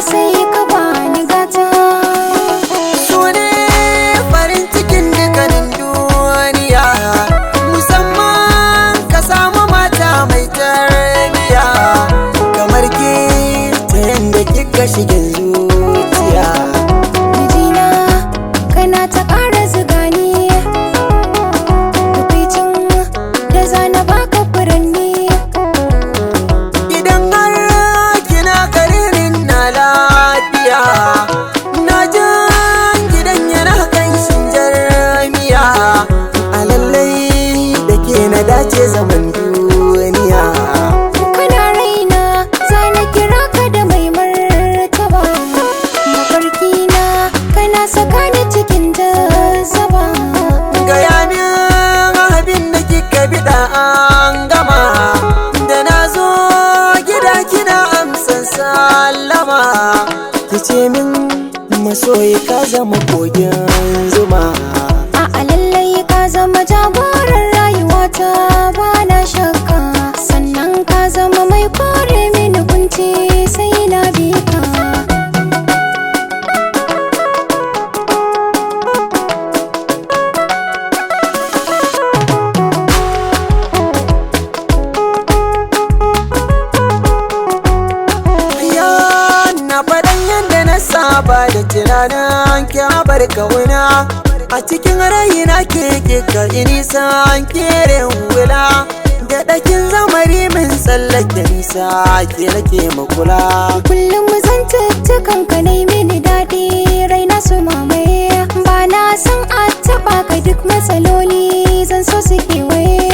sai ka bani gata. Su ne farin cikin dukkanin duniya, musamman ka samu mata mai tarbiya kamar ke, ta yanda kika shigin zuciya. Mijina kana ta ƙara zuga ni, tukwicin da zana baka furanni. Idan har kina karirin na lafiya, na jan gidan yana kanshin jarmiya. A lallai da ke na dace zaman duniya. Kana raina zana kira ka da mai martaba, mafarkina kana saka ni cikin jazaba. Gaya min abin da kika biɗa an gama, da na zo gida kina amsan sallama. Kice min masoyi ka zama kogin zuma. A lallai ka zama jagoran rayuwata ba na shakka, sannan ka zama mai kore mini kunci sai na bi ka. Na faɗan yadda na saba da tunanin kyabar kauna, a cikin raina ke kika nisa kere wula. Da ɗakin zamari min tsallake nisa ke rake makula. Kullum zantuttukan ka nai mini daɗi, raina su mamaye. Ba na san a taɓa ka, duk matsaloli zan so su kewaye.